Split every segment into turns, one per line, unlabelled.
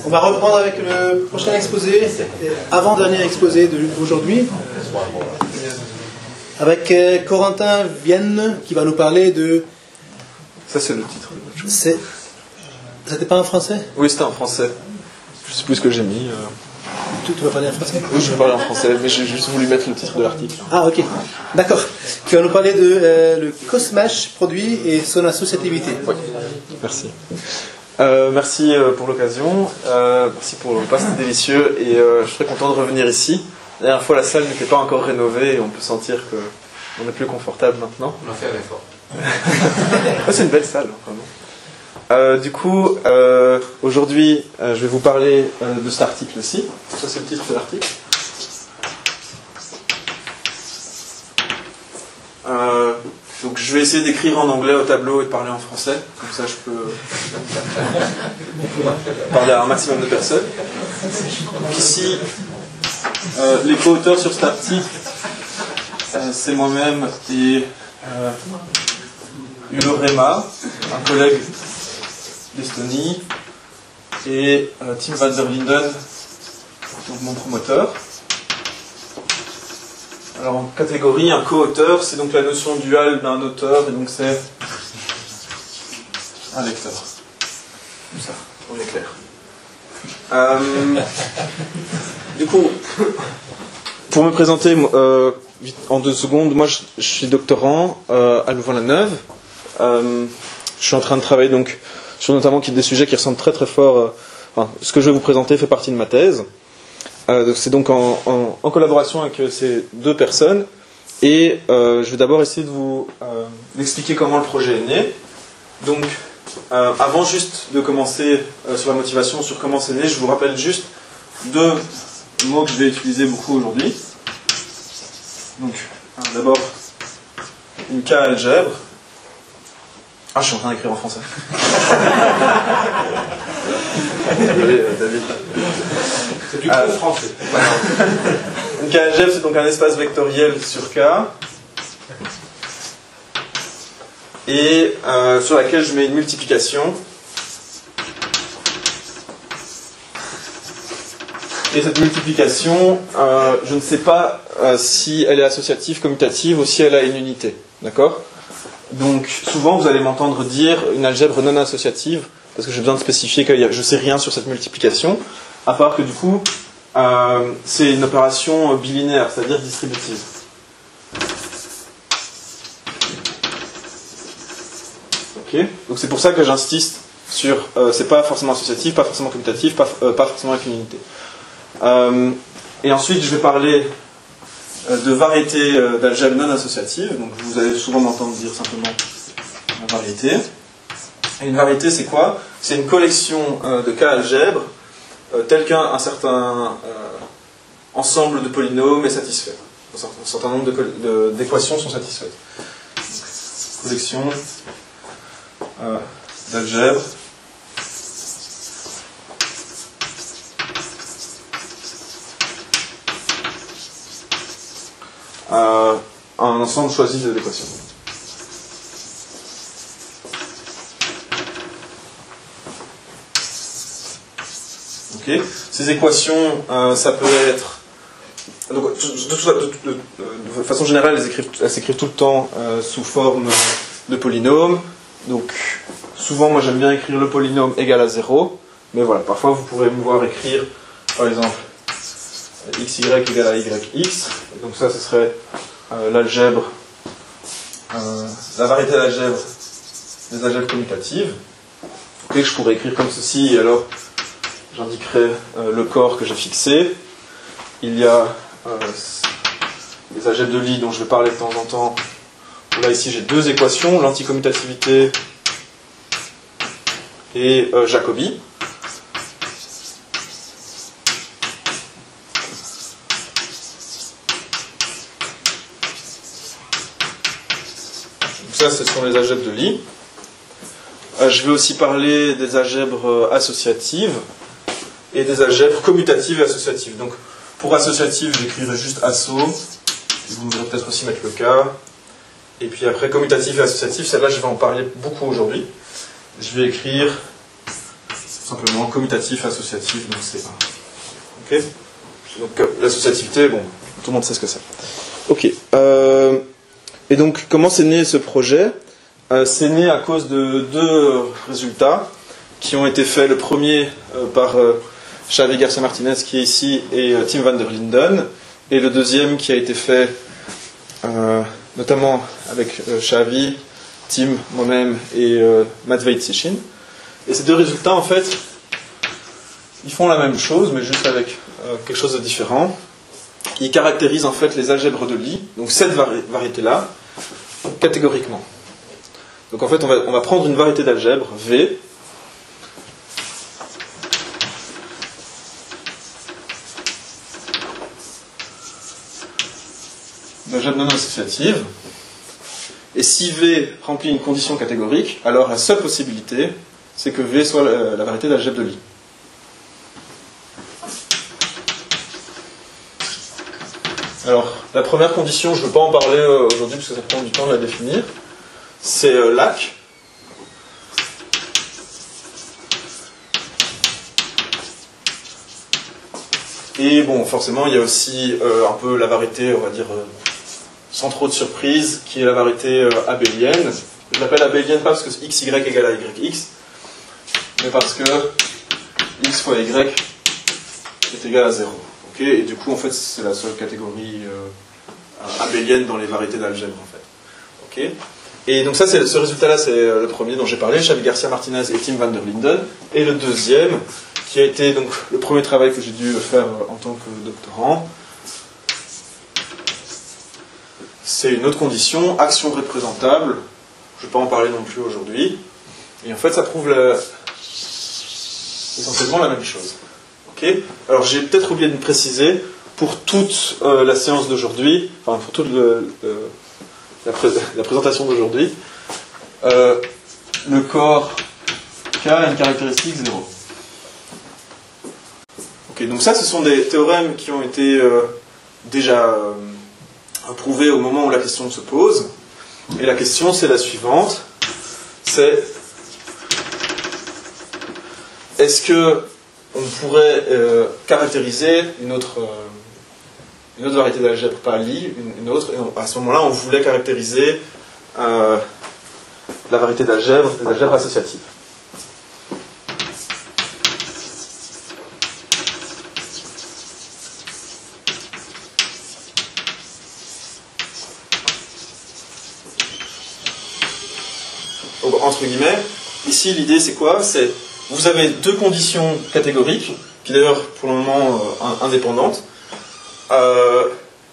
On va reprendre avec le prochain exposé, avant-dernier exposé d'aujourd'hui, avec Corentin Vienne qui va nous parler de...
Ça c'est le titre.
C'était pas en français?
Oui, c'était en français. Je sais plus ce que j'ai mis.
Tu vas parler en français?
Oui, je vais parler en français, mais j'ai juste voulu mettre le titre de l'article.
Ah, ok. D'accord. Tu vas nous parler de le Cosmash produit et son associativité.
Oui, merci. Merci pour l'occasion. Merci pour le repas, c'était délicieux. Et je suis très content de revenir ici. La dernière fois, la salle n'était pas encore rénovée et on peut sentir qu'on est plus confortable maintenant.
On a fait un effort.
C'est une belle salle, vraiment. Du coup, aujourd'hui, je vais vous parler de cet article-ci. Ça, c'est le titre de l'article. Donc, je vais essayer d'écrire en anglais au tableau et de parler en français. Comme ça, je peux parler à un maximum de personnes. Donc, ici, les co-auteurs sur cet article, c'est moi-même et Ulo Rema, un collègue d'Estonie, et Tim van der Linden, donc mon promoteur. Alors en catégorie, un co-auteur, c'est donc la notion duale d'un auteur, et donc c'est un lecteur. Comme ça, pour les clair. Du coup, pour me présenter en 2 secondes, moi je suis doctorant à Louvain-la-Neuve. Je suis en train de travailler donc sur notamment des sujets qui ressemblent très très fort. Ce que je vais vous présenter fait partie de ma thèse. C'est donc en collaboration avec ces 2 personnes. Et je vais d'abord essayer de vous expliquer comment le projet est né. Donc, avant juste de commencer sur la motivation, sur comment c'est né, je vous rappelle juste 2 mots que je vais utiliser beaucoup aujourd'hui. Donc, d'abord, une K-algèbre. Ah, je suis en train d'écrire en français. Désolé, David.
C'est du bon français.
Une K-algèbre, c'est donc un espace vectoriel sur K. Et sur laquelle je mets une multiplication. Et cette multiplication, je ne sais pas si elle est associative, commutative ou si elle a une unité. D'accord ? Donc, souvent, vous allez m'entendre dire une algèbre non associative, parce que j'ai besoin de spécifier que je ne sais rien sur cette multiplication, à part que du coup, c'est une opération bilinéaire, c'est-à-dire distributive. Ok ? Donc, c'est pour ça que j'insiste sur c'est pas forcément associatif, pas forcément commutatif, pas forcément avec une unité. Et ensuite, je vais parler de variétés d'algèbres non associatives. Donc vous allez souvent m'entendre dire simplement variété. Et une variété, c'est quoi? C'est une collection de K-algèbres tel qu'un certain ensemble de polynômes est satisfait. Un certain nombre d'équations sont satisfaites. Collection d'algèbres un ensemble choisi d'équations. Okay. Ces équations, ça peut être... Donc, de façon générale, elles s'écrivent tout le temps sous forme de polynômes. Donc, souvent, moi j'aime bien écrire le polynôme égal à 0. Mais voilà, parfois vous pourrez me voir écrire, par exemple, xy égale à yx. Donc ça, ce serait l'algèbre, la variété d'algèbre des algèbres commutatives. Et je pourrais écrire comme ceci, et alors j'indiquerai le corps que j'ai fixé. Il y a les algèbres de Lie dont je vais parler de temps en temps. Là, ici, j'ai 2 équations, l'anticommutativité et Jacobi. Ça, ce sont les algèbres de Lie. Je vais aussi parler des algèbres associatives et des algèbres commutatives et associatives. Donc, pour associative, j'écrirai juste asso. Vous me verrez peut-être aussi mettre le cas. Et puis après, commutative et associative, celle-là, je vais en parler beaucoup aujourd'hui. Je vais écrire simplement commutatif, associatif, donc c'est ça. Ok. Donc l'associativité, bon, tout le monde sait ce que c'est. Ok. Et donc, comment c'est né ce projet? C'est né à cause de deux résultats qui ont été faits. Le premier par Xavi Garcia Martinez qui est ici et Tim van der Linden, et le deuxième qui a été fait notamment avec Xavi, Tim, moi-même et Matvei Tsichin. Et ces deux résultats, en fait, ils font la même chose, mais juste avec quelque chose de différent. Ils caractérisent en fait les algèbres de Lie, donc cette variété-là, catégoriquement. Donc en fait, on va prendre une variété d'algèbres, V, d'algèbre non associative, et si V remplit une condition catégorique, alors la seule possibilité, c'est que V soit la variété d'algèbre de Lie. Alors, la première condition, je ne veux pas en parler aujourd'hui parce que ça prend du temps de la définir, c'est LAC. Et bon, forcément, il y a aussi un peu la variété, on va dire, sans trop de surprise, qui est la variété abélienne. Je l'appelle abélienne pas parce que x, y égale à y, x, mais parce que x fois y est égal à 0. Okay, et du coup, en fait, c'est la seule catégorie abélienne dans les variétés d'algèbre, en fait. Okay. Et donc ça, ce résultat-là, c'est le premier dont j'ai parlé, Xavi Garcia Martinez et Tim van der Linden. Et le deuxième, qui a été donc le premier travail que j'ai dû faire en tant que doctorant, c'est une autre condition, action représentable. Je ne vais pas en parler non plus aujourd'hui. Et en fait, ça prouve essentiellement la même chose. Okay. Alors j'ai peut-être oublié de préciser, pour toute la séance d'aujourd'hui, enfin pour toute la présentation d'aujourd'hui, le corps K a une caractéristique 0. Okay, donc ça, ce sont des théorèmes qui ont été déjà prouvés au moment où la question se pose. Et la question, c'est la suivante. C'est, est-ce que on pourrait caractériser une autre variété d'algèbre par Lie, une autre, et à ce moment-là, on voulait caractériser la variété d'algèbre, des algèbres associatives. Donc, entre guillemets, ici, l'idée, c'est quoi? C'est vous avez deux conditions catégoriques, qui d'ailleurs pour le moment indépendantes,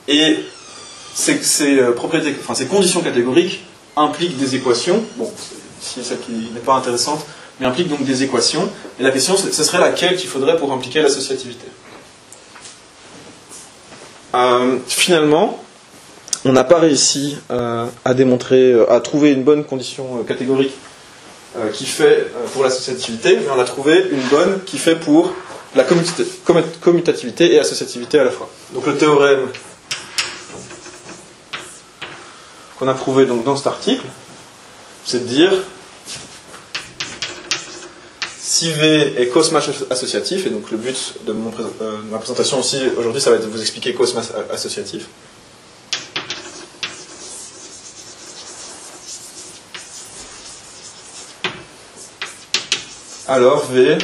et ces conditions catégoriques impliquent des équations, bon, c'est celle qui n'est pas intéressante, mais impliquent donc des équations, et la question, ce serait laquelle qu'il faudrait pour impliquer l'associativité. Finalement, on n'a pas réussi à démontrer, à trouver une bonne condition catégorique qui fait pour l'associativité, mais on a trouvé une bonne qui fait pour la commutativité et associativité à la fois. Donc le théorème qu'on a prouvé donc dans cet article, c'est de dire si V est cos-match associatif, et donc le but de ma présentation aussi aujourd'hui, ça va être de vous expliquer cos-match associatif. Alors V,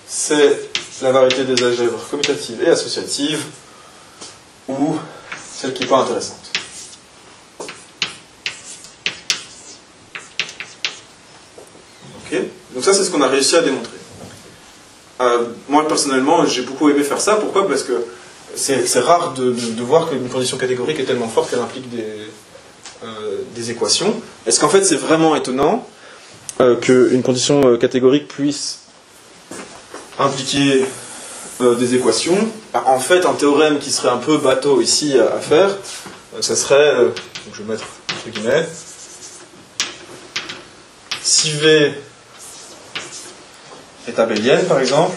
c'est la variété des algèbres commutatives et associatives, ou celle qui n'est pas intéressante. Okay. Donc ça, c'est ce qu'on a réussi à démontrer. Moi, personnellement, j'ai beaucoup aimé faire ça. Pourquoi? Parce que c'est rare de voir qu'une condition catégorique est tellement forte qu'elle implique des équations. Est-ce qu'en fait, c'est vraiment étonnant qu'une condition catégorique puisse impliquer des équations? En fait, un théorème qui serait un peu bateau ici à faire, ça serait, donc je vais mettre entre guillemets, si V est abélienne par exemple,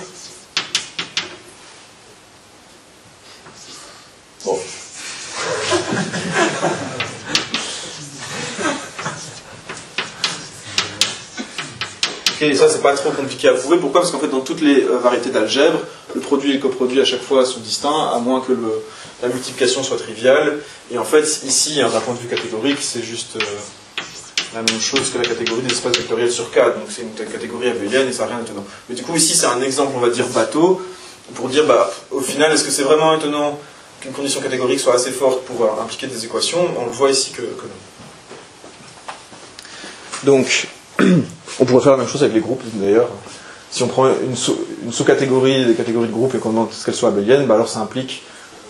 bon. Ok, et ça c'est pas trop compliqué à prouver. Pourquoi? Parce qu'en fait dans toutes les variétés d'algèbre, le produit et le coproduit à chaque fois sont distincts, à moins que la multiplication soit triviale. Et en fait ici, d'un point de vue catégorique, c'est juste la même chose que la catégorie des espaces vectoriels sur K. Donc c'est une catégorie abélienne et ça n'a rien d'étonnant. Mais du coup ici c'est un exemple, on va dire bateau, pour dire au final est-ce que c'est vraiment étonnant qu'une condition catégorique soit assez forte pour impliquer des équations? On le voit ici que non. Donc, on pourrait faire la même chose avec les groupes, d'ailleurs. Si on prend une sous-catégorie des catégories de groupes et qu'on demande qu'elle soit abélienne, alors ça implique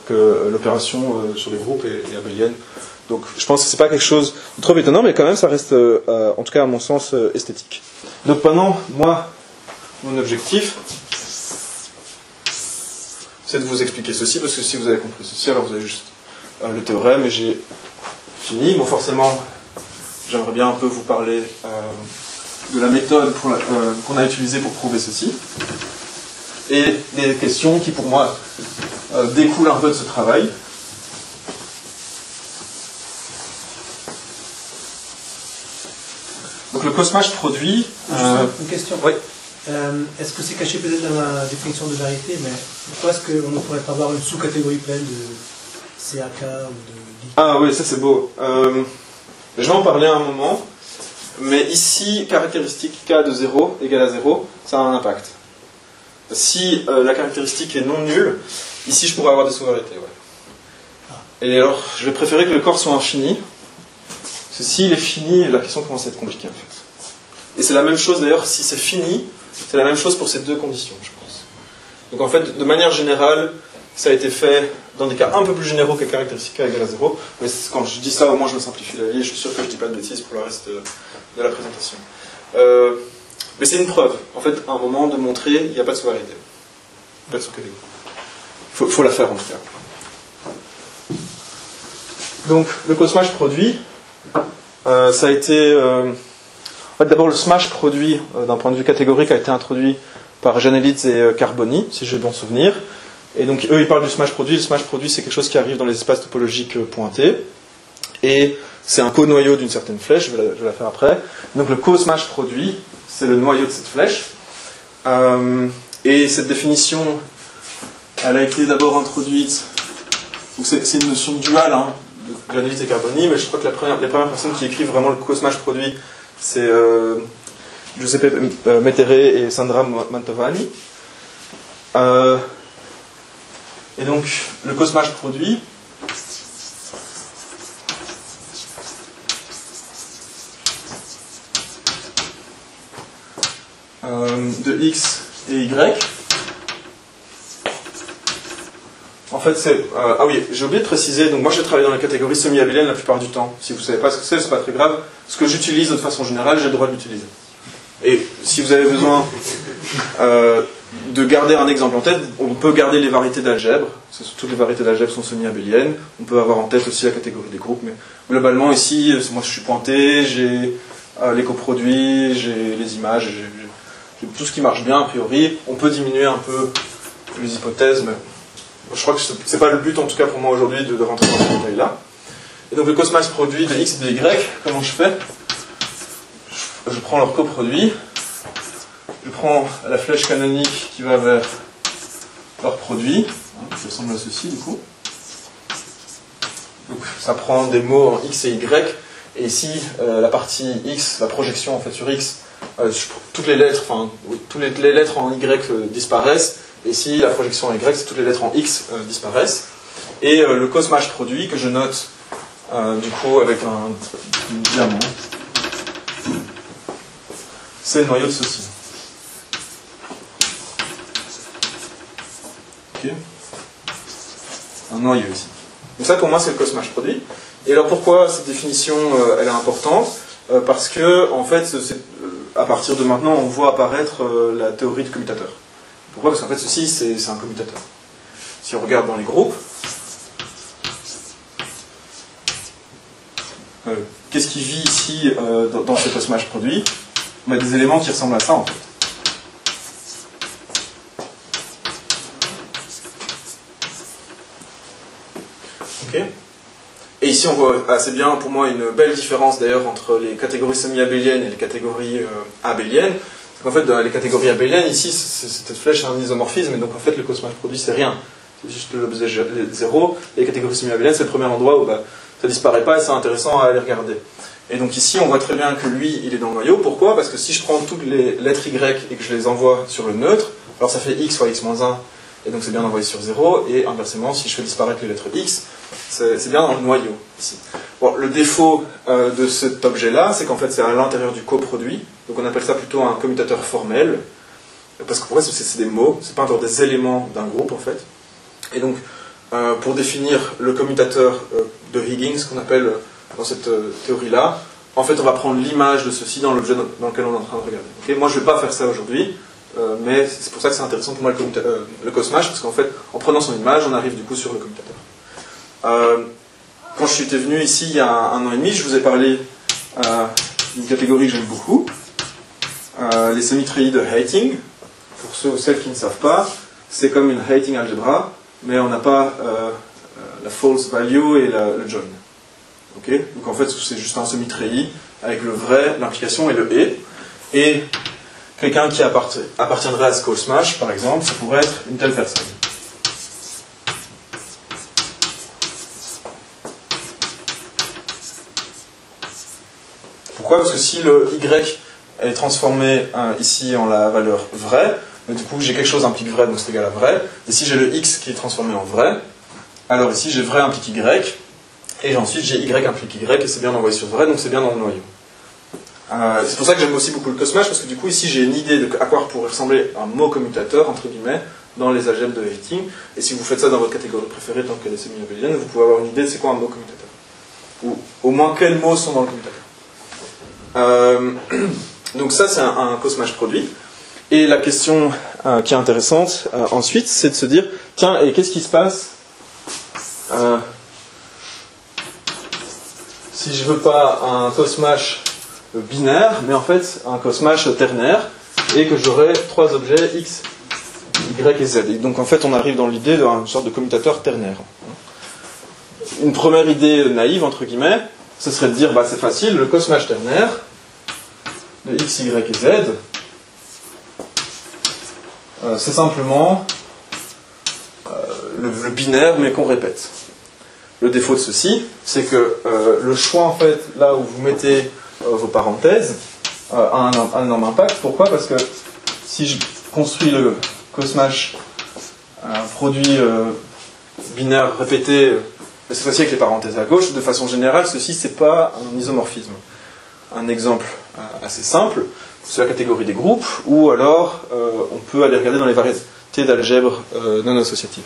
que l'opération sur les groupes est abélienne. Donc, je pense que c'est pas quelque chose de trop étonnant, mais quand même, ça reste, en tout cas à mon sens, esthétique. Donc maintenant, moi, mon objectif, c'est de vous expliquer ceci, parce que si vous avez compris ceci, alors vous avez juste le théorème, et j'ai fini. Bon, forcément, j'aimerais bien un peu vous parler de la méthode qu'on a utilisée pour prouver ceci, et des questions qui, pour moi, découlent un peu de ce travail. Donc le cosmage produit...
Une question.
Oui.
Est-ce que c'est caché peut-être dans la définition de variété, mais pourquoi est-ce qu'on ne pourrait pas avoir une sous-catégorie pleine de CAK ou de...
Ah oui, ça c'est beau. Je vais en parler un moment, mais ici, caractéristique K de 0 égale à 0, ça a un impact. Si la caractéristique est non nulle, ici je pourrais avoir des sous-variétés. Ouais. Et alors, je vais préférer que le corps soit infini, parce que s'il est fini, la question commence à être compliquée en fait. Et c'est la même chose d'ailleurs, si c'est fini, c'est la même chose pour ces deux conditions, je pense. Donc en fait, de manière générale, ça a été fait dans des cas un peu plus généraux que caractéristique K égale à 0. Mais quand je dis ça, au moins je me simplifie la vie et je suis sûr que je ne dis pas de bêtises pour le reste de la présentation. Mais c'est une preuve, en fait, à un moment de montrer qu'il n'y a pas de sous-variété. Pas de sous-catégorie. Il faut la faire en tout cas. Donc, le cosmage produit, ça a été... En fait, d'abord, le smash produit, d'un point de vue catégorique, a été introduit par Janelitz et Carboni, si j'ai bon souvenir. Et donc, eux, ils parlent du smash produit. Le smash produit, c'est quelque chose qui arrive dans les espaces topologiques pointés. Et c'est un co-noyau d'une certaine flèche, je vais la faire après. Donc, le co-smash produit, c'est le noyau de cette flèche. Et cette définition, elle a été d'abord introduite... Donc, c'est une notion duale, hein, de Janelitz et Carboni, mais je crois que les premières personnes qui écrivent vraiment le co-smash produit, c'est Giuseppe Mettere et Sandra Mantovani. Et donc, le cosmage produit, de X et Y, en fait c'est... ah oui, j'ai oublié de préciser, donc moi je travaille dans la catégorie semi-abélienne la plupart du temps. Si vous ne savez pas ce que c'est pas très grave. Ce que j'utilise de façon générale, j'ai le droit de l'utiliser. Et si vous avez besoin de garder un exemple en tête, on peut garder les variétés d'algèbre. Toutes les variétés d'algèbre sont semi-abéliennes. On peut avoir en tête aussi la catégorie des groupes. Mais globalement, ici, moi je suis pointé, j'ai les coproduits, j'ai les images, j'ai tout ce qui marche bien a priori. On peut diminuer un peu les hypothèses, mais je crois que c'est pas le but en tout cas pour moi aujourd'hui de rentrer dans ce détail-là. Et donc le cosmage produit de X et de Y, comment je fais? Je prends leur coproduit, je prends la flèche canonique qui va vers leur produit, qui ressemble à ceci du coup. Donc ça prend des mots en X et Y, et ici la partie X, la projection en fait sur X, toutes les lettres, enfin toutes les lettres en Y disparaissent, et ici la projection en Y, c'est toutes les lettres en X disparaissent. Et le cosmage produit que je note du coup avec un diamant, c'est le noyau de ceci. Ok. Un noyau ici. Donc ça pour moi c'est le cosmage produit. Et alors pourquoi cette définition elle est importante? Parce que en fait à partir de maintenant on voit apparaître la théorie du commutateur. Pourquoi? Parce qu'en fait ceci c'est un commutateur. Si on regarde dans les groupes, qu'est-ce qui vit ici dans ce cosmage produit? On a des éléments qui ressemblent à ça en fait. Ok. Et ici on voit assez bien pour moi une belle différence d'ailleurs entre les catégories semi-abéliennes et les catégories abéliennes. Donc en fait, les catégories abéliennes, ici, cette flèche est un isomorphisme, et donc en fait, le cosmage produit, c'est rien. C'est juste l'objet 0, et les catégories semi-abéliennes, c'est le premier endroit où ça disparaît pas, et c'est intéressant à aller regarder. Et donc ici, on voit très bien que lui, il est dans le noyau. Pourquoi? Parce que si je prends toutes les lettres Y et que je les envoie sur le neutre, alors ça fait X fois X-1, et donc c'est bien d'envoyer sur 0, et inversement, si je fais disparaître les lettres X, c'est bien dans le noyau, ici. Bon, le défaut de cet objet-là, c'est qu'en fait, c'est à l'intérieur du coproduit, donc on appelle ça plutôt un commutateur formel, parce que pour moi, c'est des mots, c'est pas encore des éléments d'un groupe, en fait. Et donc, pour définir le commutateur de Higgins, qu'on appelle dans cette théorie-là, en fait, on va prendre l'image de ceci dans l'objet dans lequel on est en train de regarder. Okay, moi, je ne vais pas faire ça aujourd'hui, mais c'est pour ça que c'est intéressant pour moi le cosmage, parce qu'en fait, en prenant son image, on arrive du coup sur le commutateur. Quand je suis venu ici il y a un an et demi, je vous ai parlé d'une catégorie que j'aime beaucoup, les semi-treillis de Heyting. Pour ceux ou celles qui ne savent pas, c'est comme une Heyting algebra, mais on n'a pas la false value et le join. Okay, donc en fait, c'est juste un semi-treillis avec le vrai, l'implication et le et quelqu'un qui appartiendrait à ce cosmage, par exemple, ça pourrait être une telle personne. Pourquoi? Parce que si le Y est transformé ici en la valeur vraie, du coup j'ai quelque chose implique vrai, donc c'est égal à vrai, et si j'ai le X qui est transformé en vrai, alors ici j'ai vrai implique Y, et ensuite j'ai Y implique Y, et c'est bien d'envoyer sur vrai, donc c'est bien dans le noyau. C'est pour ça que j'aime aussi beaucoup le cosmage, parce que du coup ici j'ai une idée de à quoi pourrait ressembler un mot commutateur, entre guillemets, dans les algèbres de Heyting, et si vous faites ça dans votre catégorie préférée, tant qu'elle est semi-abélienne, vous pouvez avoir une idée de c'est quoi un mot commutateur. Ou au moins quels mots sont dans le commutateur. Donc ça c'est un cosmage produit, et la question qui est intéressante ensuite, c'est de se dire, tiens, et qu'est-ce qui se passe si je veux pas un cosmage binaire, mais en fait un cosmage ternaire, et que j'aurai trois objets X, Y et Z. Et donc en fait on arrive dans l'idée d'une sorte de commutateur ternaire. Une première idée naïve, entre guillemets, ce serait de dire, c'est facile, le cosmage ternaire de X, Y et Z, c'est simplement le binaire, mais qu'on répète. Le défaut de ceci, c'est que le choix, en fait, là où vous mettez vos parenthèses, a un énorme impact. Pourquoi? Parce que si je construis le cosmage produit binaire répété, cette fois-ci avec les parenthèses à gauche, de façon générale, ceci, c'est pas un isomorphisme. Un exemple assez simple, c'est la catégorie des groupes, ou alors on peut aller regarder dans les variétés d'algèbres non associatives.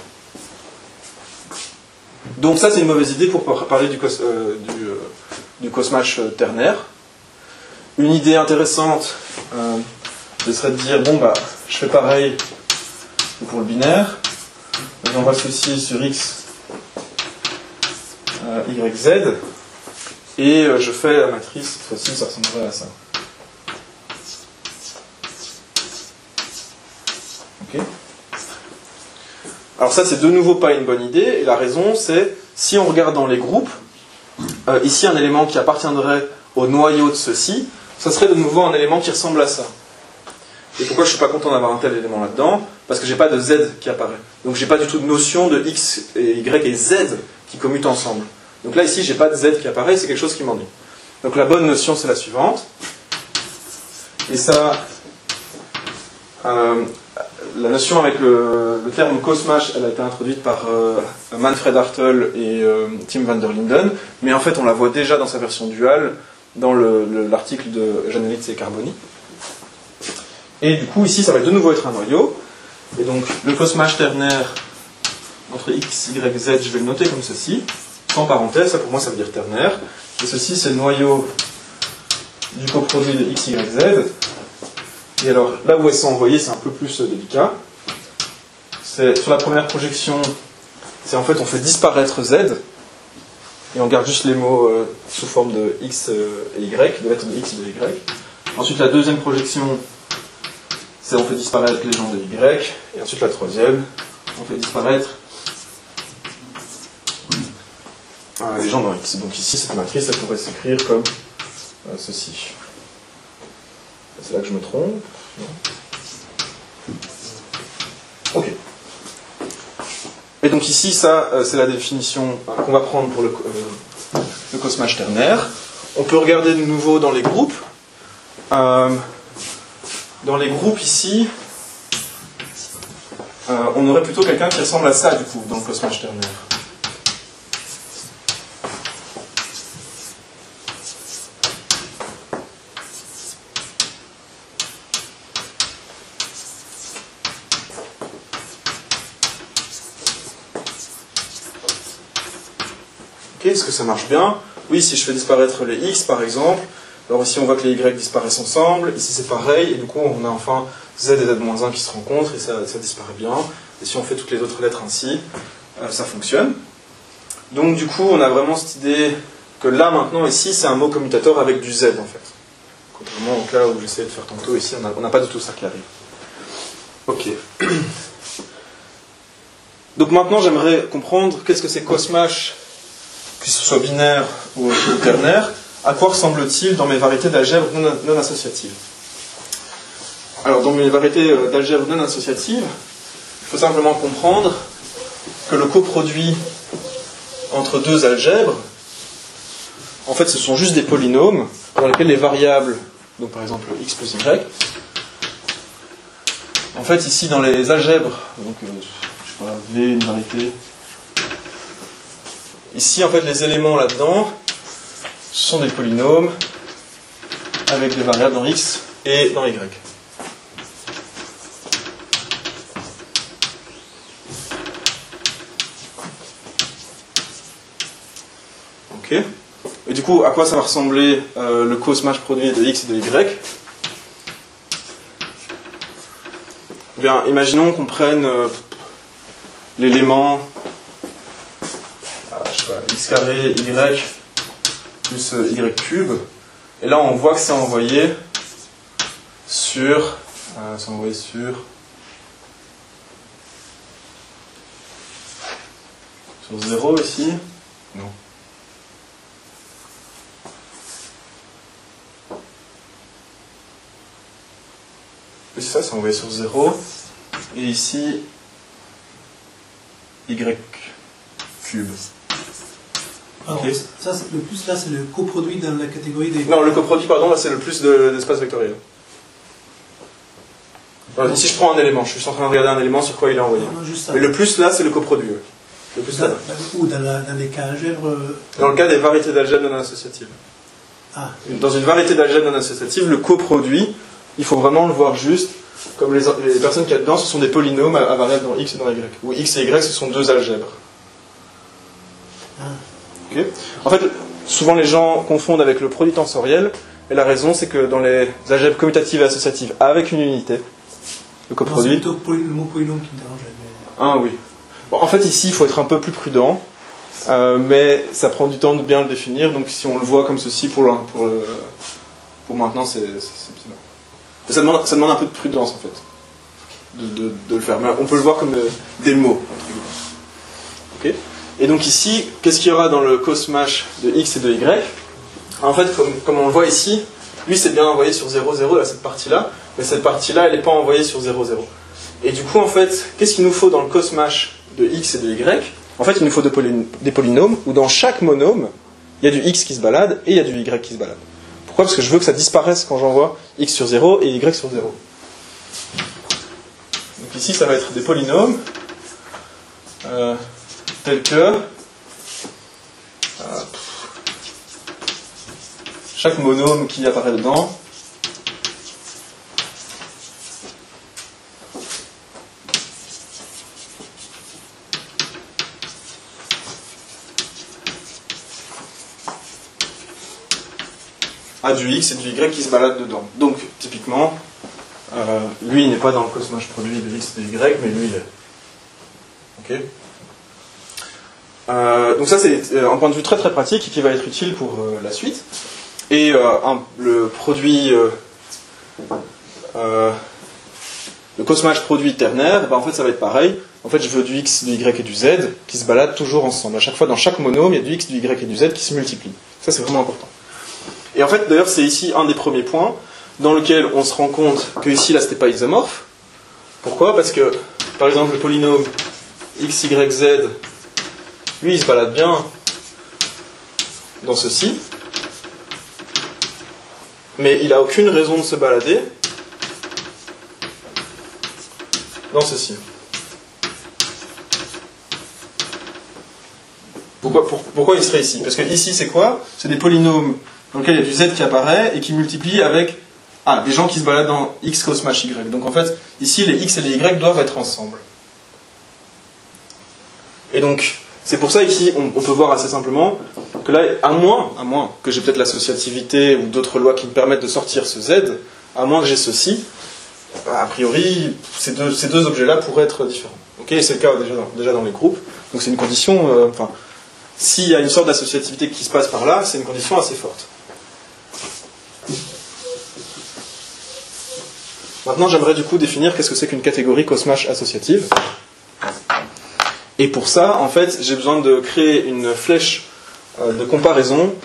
Donc ça c'est une mauvaise idée pour parler du cosmage ternaire. Une idée intéressante, ce serait de dire, je fais pareil pour le binaire, j'envoie ceci sur X, Y, Z, et je fais la matrice, cette fois-ci ça ressemblerait à ça. Ok. Alors ça c'est de nouveau pas une bonne idée, et la raison c'est, si on regarde dans les groupes, ici un élément qui appartiendrait au noyau de ceci, ça serait de nouveau un élément qui ressemble à ça. Et pourquoi je ne suis pas content d'avoir un tel élément là-dedans? Parce que j'ai pas de Z qui apparaît. Donc j'ai pas du tout de notion de X et Y et Z qui commutent ensemble. Donc là ici j'ai pas de Z qui apparaît, c'est quelque chose qui m'ennuie. Donc la bonne notion c'est la suivante. Et ça, la notion avec le terme cosmage, elle a été introduite par Manfred Hartl et Tim van der Linden, mais en fait on la voit déjà dans sa version duale dans l'article de Janowitz et Carboni. Et du coup ici ça va de nouveau être un noyau, et donc le cosmage ternaire entre X, Y, Z, je vais le noter comme ceci, sans parenthèse, ça pour moi ça veut dire ternaire, et ceci c'est le noyau du coproduit de X, Y, Z. Et alors, là où elles sont envoyées, c'est un peu plus délicat. C'est sur la première projection, c'est en fait on fait disparaître Z, et on garde juste les mots sous forme de X et Y, de lettres de X et de Y. Ensuite, la deuxième projection, c'est on fait disparaître les gens de Y, et ensuite la troisième, on fait disparaître les gens dans X. Donc ici, cette matrice, elle pourrait s'écrire comme ceci. C'est là que je me trompe. Ok. Et donc ici, ça, c'est la définition qu'on va prendre pour le cosmage ternaire. On peut regarder de nouveau dans les groupes. Dans les groupes ici, on aurait plutôt quelqu'un qui ressemble à ça, du coup, dans le cosmage ternaire. Ok, est-ce que ça marche bien? Oui, si je fais disparaître les X, par exemple, alors ici on voit que les Y disparaissent ensemble, ici c'est pareil, et du coup on a enfin Z et Z-1 qui se rencontrent, et ça disparaît bien. Et si on fait toutes les autres lettres ainsi, ça fonctionne. Donc du coup on a vraiment cette idée que là maintenant, ici, c'est un mot commutateur avec du Z en fait. Contrairement au cas où j'essayais de faire tantôt, ici on n'a pas du tout ça qui arrive. Ok. Donc maintenant j'aimerais comprendre qu'est-ce que c'est cosmage, que ce soit binaire ou ternaire, à quoi ressemble-t-il dans mes variétés d'algèbre non associatives. Alors dans mes variétés d'algèbre non associatives, il faut simplement comprendre que le coproduit entre deux algèbres, en fait ce sont juste des polynômes dans lesquels les variables, donc par exemple x plus y, en fait ici dans les algèbres, donc je sais pas, V, une variété, ici, en fait, les éléments là-dedans, ce sont des polynômes avec des variables dans x et dans y. Ok. Et du coup, à quoi ça va ressembler le cosmage produit de x et de y? Eh bien, imaginons qu'on prenne l'élément x carré y plus y cube, et là on voit que c'est envoyé sur 0 ici. Non. Oui, c'est ça, c'est envoyé sur 0, et ici y cube.
Alors,
Okay.
Ça, le plus là, c'est le coproduit dans la catégorie des...
Non, le coproduit, pardon, là c'est le plus d'espace vectoriel. Alors, ici je prends un élément, je suis en train de regarder un élément sur quoi il est envoyé.
Non, juste ça.
Mais le plus là, c'est le coproduit. Ouais. Le plus là.
Ou dans les cas algèbres...
Dans le cas des variétés d'algèbres non associatives.
Ah.
Dans une variété d'algèbres non associatives, le coproduit, il faut vraiment le voir juste, comme les personnes qu'il y a dedans, ce sont des polynômes à variables dans x et dans y. Où x et y, ce sont deux algèbres.
Ah.
Okay. En fait, souvent les gens confondent avec le produit tensoriel, et la raison c'est que dans les algèbres commutatives et associatives avec une unité, le coproduit...
C'est plutôt le mot polynôme qui me dérange. Mais...
Ah oui. Bon, en fait ici il faut être un peu plus prudent, mais ça prend du temps de bien le définir, donc si on le voit comme ceci pour maintenant c'est bien. Ça demande un peu de prudence en fait, de le faire, mais on peut le voir comme des mots. Ok. Et donc ici, qu'est-ce qu'il y aura dans le cosmage de x et de y? En fait, comme on le voit ici, lui c'est bien envoyé sur 0, 0, là, cette partie-là, mais cette partie-là, elle n'est pas envoyée sur 0, 0. Et du coup, en fait, qu'est-ce qu'il nous faut dans le cosmage de x et de y? En fait, il nous faut des polynômes où dans chaque monôme, il y a du x qui se balade et il y a du y qui se balade. Pourquoi? Parce que je veux que ça disparaisse quand j'envoie x sur 0 et y sur 0. Donc ici, ça va être des polynômes tels que chaque monôme qui apparaît dedans a du x et du y qui se baladent dedans. Donc, typiquement, lui il n'est pas dans le cosmage produit de x et de y, mais lui il est. Ok. Donc ça c'est un point de vue très très pratique et qui va être utile pour la suite. Et le produit, le cosmage produit ternaire, ben en fait ça va être pareil. En fait je veux du x, du y et du z qui se baladent toujours ensemble. À chaque fois dans chaque monôme il y a du x, du y et du z qui se multiplient. Ça c'est vraiment important. Et en fait d'ailleurs c'est ici un des premiers points. dans lequel on se rend compte que ici, là, c'était pas isomorphe. Pourquoi? Parce que, par exemple, le polynôme x, y, z, lui, il se balade bien dans ceci, mais il n'a aucune raison de se balader dans ceci. Pourquoi il serait ici? Parce que ici, c'est quoi? C'est des polynômes dans lesquels il y a du z qui apparaît et qui multiplie avec des gens qui se baladent dans x cosmash y. Donc en fait, ici, les x et les y doivent être ensemble. Et donc, c'est pour ça ici, on peut voir assez simplement que là, à moins que j'ai peut-être l'associativité ou d'autres lois qui me permettent de sortir ce z, à moins que j'ai ceci, a priori, ces deux objets-là pourraient être différents. Ok, c'est le cas déjà dans les groupes. Donc c'est une condition, s'il y a une sorte d'associativité qui se passe par là, c'est une condition assez forte. Maintenant, j'aimerais du coup définir qu'est-ce que c'est qu'une catégorie cosmash associative. Et pour ça, en fait, j'ai besoin de créer une flèche de comparaison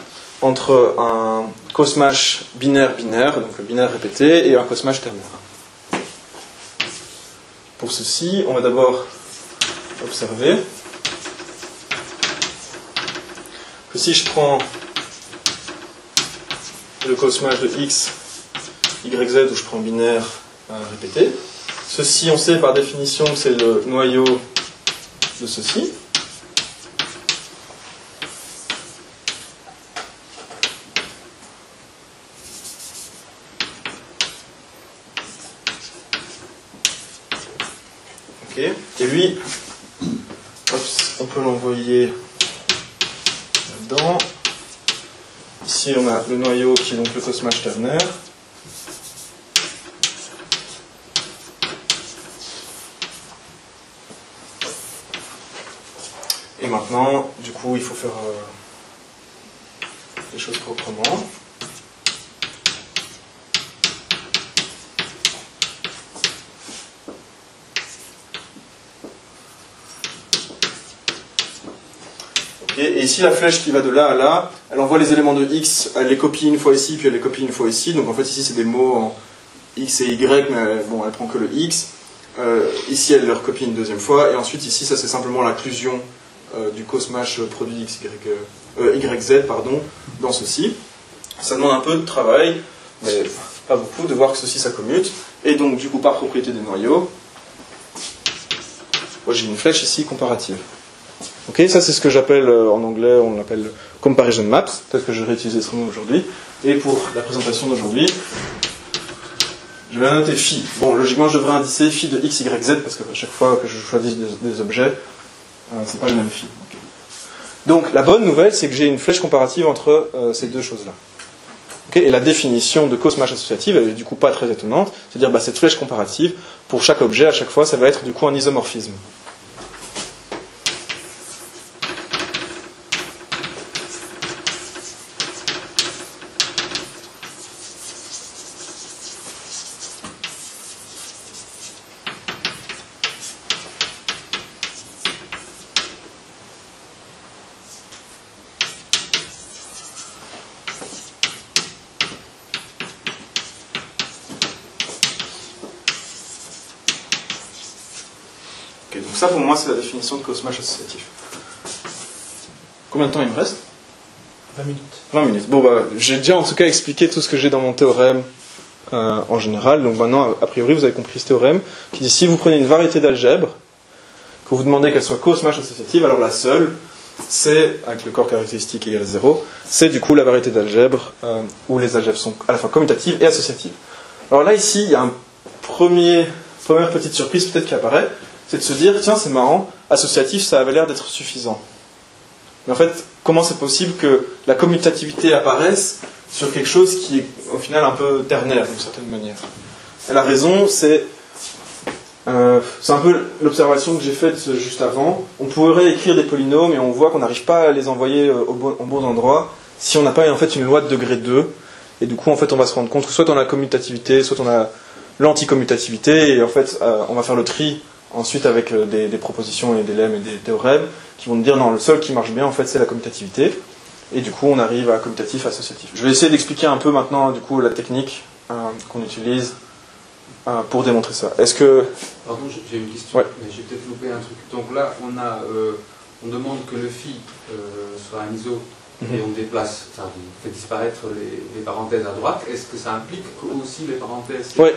entre un cosmash binaire-binaire, donc binaire répété, et un cosmash ternaire. Pour ceci, on va d'abord observer que si je prends le cosmash de x, y, z, où je prends binaire répété, ceci, on sait par définition que c'est le noyau de ceci. Ok. Et lui, on peut l'envoyer là-dedans. Ici, on a le noyau qui est donc le cosmash ternaire. Et maintenant, du coup, il faut faire les choses proprement. Okay. Et ici, la flèche qui va de là à là, elle envoie les éléments de x, elle les copie une fois ici, puis elle les copie une fois ici. Donc en fait, ici, c'est des mots en x et y, mais bon, elle prend que le x. Ici, elle le recopie une deuxième fois. Et ensuite, ici, ça, c'est simplement l'inclusion du cosmash produit x, y, z, pardon, dans ceci. Ça demande un peu de travail, mais pas beaucoup, de voir que ceci, ça commute. Et donc, du coup, par propriété des noyaux, moi, j'ai une flèche ici comparative. Ok, ça c'est ce que j'appelle en anglais, on l'appelle comparison maps, peut-être que je vais réutiliser ce mot aujourd'hui. Et pour la présentation d'aujourd'hui, je vais noter phi. Bon, logiquement, je devrais indicer phi de x, y, z, parce que à chaque fois que je choisis des objets, c'est pas le même phi. Okay. Donc, la bonne nouvelle, c'est que j'ai une flèche comparative entre ces deux choses-là. Okay, et la définition de cosmash associative, elle est du coup pas très étonnante. C'est-à-dire, cette flèche comparative, pour chaque objet, à chaque fois, ça va être du coup un isomorphisme. Donc ça, pour moi, c'est la définition de cosmash associatif. Combien de temps il me reste?
20 minutes.
20 minutes. Bon, j'ai déjà en tout cas expliqué tout ce que j'ai dans mon théorème en général. Donc maintenant, a priori, vous avez compris ce théorème qui dit si vous prenez une variété d'algèbre, que vous demandez qu'elle soit cosmash associative, alors la seule, c'est, avec le corps caractéristique égal à 0, c'est du coup la variété d'algèbre où les algèbres sont à la fois commutatives et associatives. Alors là, ici, il y a une première petite surprise peut-être qui apparaît. C'est de se dire, tiens, c'est marrant, associatif, ça avait l'air d'être suffisant. Mais en fait, comment c'est possible que la commutativité apparaisse sur quelque chose qui est au final un peu ternaire, d'une certaine manière? Et la raison, c'est un peu l'observation que j'ai faite juste avant. On pourrait écrire des polynômes et on voit qu'on n'arrive pas à les envoyer au bon endroit si on n'a pas en fait une loi de degré 2. Et du coup, en fait, on va se rendre compte que soit on a la commutativité, soit on a l'anticommutativité, et en fait, on va faire le tri ensuite avec des propositions et des lemmes et des théorèmes qui vont nous dire non, le seul qui marche bien en fait c'est la commutativité, et du coup on arrive à commutatif associatif. Je vais essayer d'expliquer un peu maintenant du coup la technique qu'on utilise pour démontrer ça. Est-ce que...
Pardon, j'ai une question,
ouais.
mais j'ai peut-être loupé un truc. Donc là, on demande que le phi soit un ISO et on déplace, enfin, on fait disparaître les parenthèses à droite. Est-ce que ça implique aussi les parenthèses?
Oui.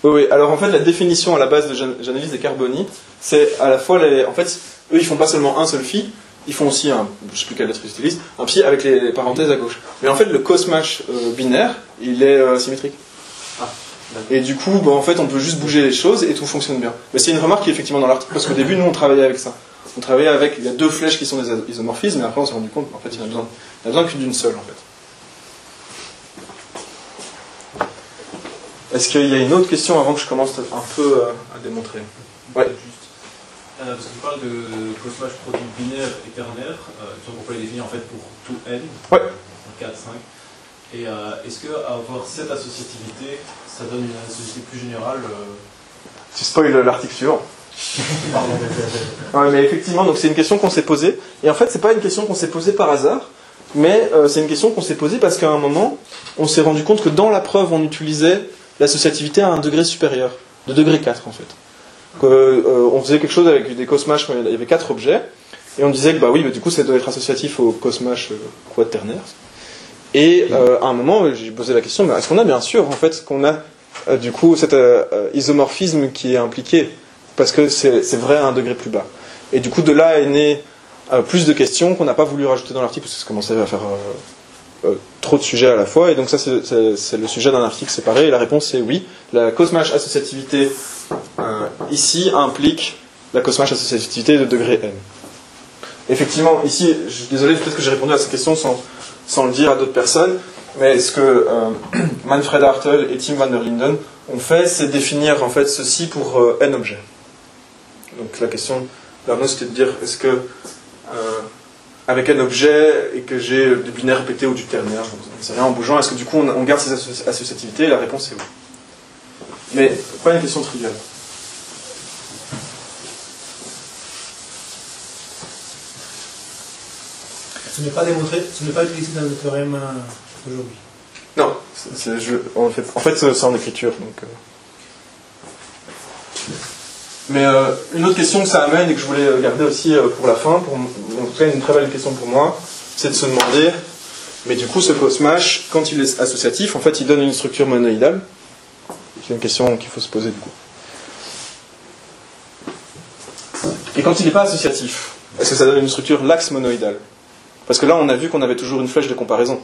Oui. Alors en fait, la définition à la base de j'analyse des carbonies, c'est à la fois en fait, eux ils font pas seulement un seul phi, ils font aussi je sais plus quelle lettre ils utilisent, un phi avec les parenthèses à gauche. Mais en fait, le cosmash binaire, il est symétrique. Et du coup, en fait, on peut juste bouger les choses et tout fonctionne bien. Mais c'est une remarque qui est effectivement dans l'article, parce qu'au début, nous, on travaillait avec ça. On travaillait avec, il y a 2 flèches qui sont des isomorphismes, mais après, on s'est rendu compte qu'en fait, il n'y a besoin que d'une seule, en fait. Est-ce qu'il y a une autre question avant que je commence un peu à démontrer? Ouais.
Parce que tu parles de cosmash produit binaire et ternaire, on peut les définir en fait pour tout n,
ouais.
4, 5. Et est-ce qu'avoir cette associativité, ça donne une associativité plus générale
Tu spoil l'article suivant. Ouais, mais effectivement, donc c'est une question qu'on s'est posée. Et en fait, c'est pas une question qu'on s'est posée par hasard, mais c'est une question qu'on s'est posée parce qu'à un moment, on s'est rendu compte que dans la preuve, on utilisait l'associativité à un degré supérieur, de degré 4 en fait. On faisait quelque chose avec des cosmash, il y avait 4 objets, et on disait que bah oui, mais du coup, ça doit être associatif au cosmash quaternaire. Et à un moment, j'ai posé la question, mais est-ce qu'on a bien sûr en fait qu'on a du coup cet isomorphisme qui est impliqué, parce que c'est vrai à un degré plus bas. Et du coup, de là est né plus de questions qu'on n'a pas voulu rajouter dans l'article, parce que ça commençait à faire trop de sujets à la fois, et donc ça c'est le sujet d'un article séparé, et la réponse c'est oui. La cosmash associativité ici implique la cosmash associativité de degré n. Effectivement, ici, je suis désolé, peut-être que j'ai répondu à cette question sans le dire à d'autres personnes, mais ce que Manfred Hartel et Tim van der Linden ont fait, c'est définir en fait ceci pour n objets. Donc la question d'Arnaud, c'était de dire, est-ce que avec n objets et que j'ai du binaire répété ou du ternaire, c'est rien en bougeant, est-ce que du coup on garde ces associativités? La réponse est oui. Mais pas une question triviale.
Ce n'est pas démontré, ce n'est pas utilisé dans le théorème d'aujourd'hui.
Non, en fait c'est en écriture. Donc, Mais une autre question que ça amène et que je voulais garder aussi pour la fin, en tout cas une très belle question pour moi, c'est de se demander, mais du coup ce cosmash, quand il est associatif, en fait il donne une structure monoïdale. C'est une question qu'il faut se poser du coup. Et quand il n'est pas associatif, est-ce que ça donne une structure laxe monoïdale? Parce que là, on a vu qu'on avait toujours une flèche de comparaison.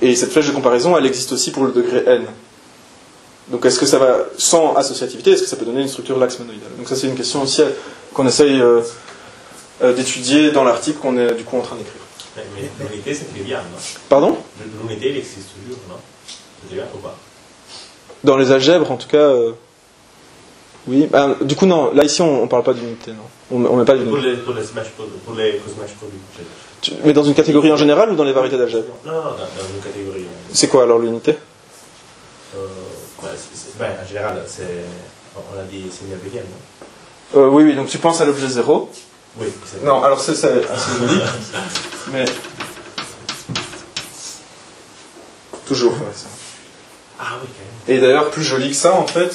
Et cette flèche de comparaison, elle existe aussi pour le degré n. Donc est-ce que ça va, sans associativité, est-ce que ça peut donner une structure laxe monoïdale? Donc ça, c'est une question aussi qu'on essaye d'étudier dans l'article qu'on est du coup en train d'écrire.
Mais l'unité, c'est trivial, non?
Pardon?
L'unité, il existe toujours, non? C'est trivial ou pas?
Dans les algèbres, en tout cas... Oui, du coup non, là ici on parle pas d'unité, non. On met pas d'unité.
Pour les cosmash produits.
Mais dans une catégorie en général ou dans les variétés d'algèbres?
Non, dans une catégorie.
C'est quoi alors l'unité?
En général, on a dit c'est néabélienne, non?
Oui, donc tu penses à l'objet 0.
Oui.
Non, alors c'est assez joli. Mais... Toujours, ouais, ça.
Ah oui, quand même.
Et d'ailleurs, plus joli que ça, en fait...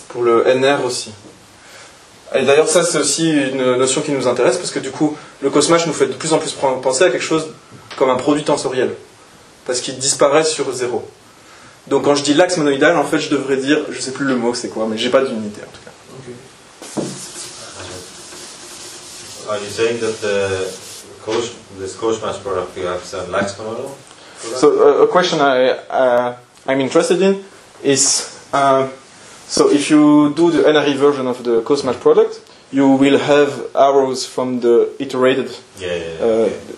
Pour le NR aussi. Et d'ailleurs, ça, c'est aussi une notion qui nous intéresse, parce que du coup, le cosmash nous fait de plus en plus penser à quelque chose comme un produit tensoriel. Parce qu'il disparaît sur 0. Donc quand je dis l'axe monoïdal, en fait, je devrais dire, je sais plus le mot, c'est quoi, mais j'ai pas d'unité, en tout cas.
Okay.
Are you saying that this cosmash product you have a lax model?
So a question I'm interested in is... So if you do the NRE version of the cosmash product, you will have arrows from the iterated.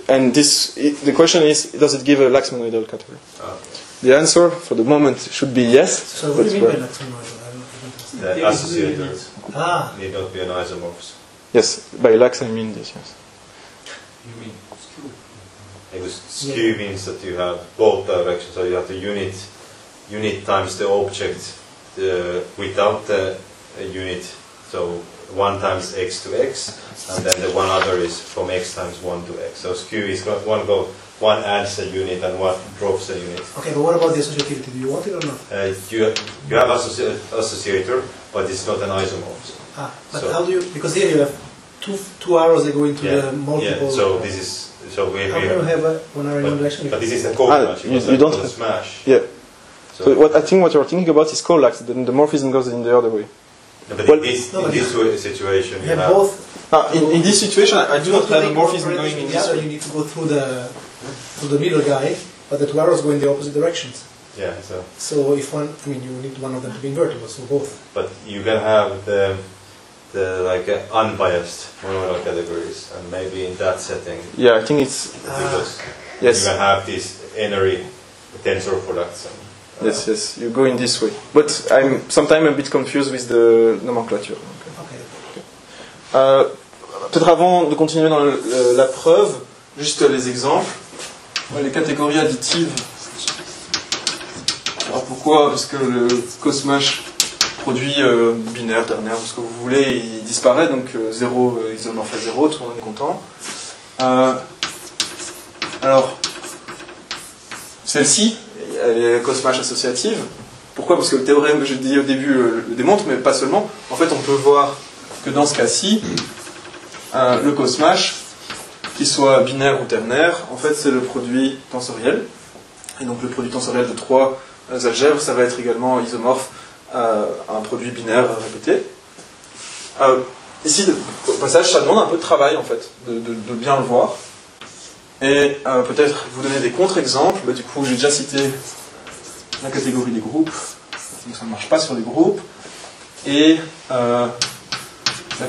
And the question is, does it give a lax monoidal category? The answer, for the moment, should be yes.
So what do you mean by lax monoidal?
The associators need not be an isomorphs.
Yes, by lax I mean this, yes.
You mean skew?
Because skew means that you have both directions, so you have the unit times the object without the unit, So 1 times x to x, and then the one other is from x times 1 to x. So skew is one adds a unit and one drops a unit.
Okay, but what about the associativity? Do you want it or not?
You have associator, but it's not an isomorph.
But
so
how do you? Because here you have two arrows that go into the multiple.
Yeah. So this is we
how can you have one arrow in one direction?
But this is a co-smash.
You don't have
smash.
Yeah. So what I think what you're thinking about is collax. Then the morphism goes in the other way.
No, but in this situation,
you have both.
In this situation, I do not have a morphism going in this way.
You need to go through the middle guy, but the two arrows go in the opposite directions.
Yeah.
So if one, I mean, you need one of them to be invertible, so both.
But you can have the like unbiased monoidal categories, and maybe in that setting.
Yeah, I think it's
because
yes.
You can have these n-ary tensor products.
Yes, you go in this way. But I'm sometimes a bit confused with the nomenclature.
Okay.
Peut-être avant de continuer dans la preuve, juste les exemples. Les catégories additives. Alors pourquoi? Parce que le cosmash produit binaire, ternaire, ce que vous voulez, il disparaît, donc 0 isomorphe à 0, tout le monde est content. Alors, celle-ci, elle est cosmash associative. Pourquoi? Parce que le théorème que j'ai dit au début le démontre, mais pas seulement. En fait, on peut voir que dans ce cas-ci, le cosmash, qu'il soit binaire ou ternaire, en fait, c'est le produit tensoriel. Et donc, le produit tensoriel de 3 algèbres, ça va être également isomorphe à un produit binaire répété. Ici, au passage, ça demande un peu de travail, en fait, de bien le voir. Et peut-être vous donner des contre-exemples. Du coup, j'ai déjà cité la catégorie des groupes. Donc ça ne marche pas sur les groupes. Et la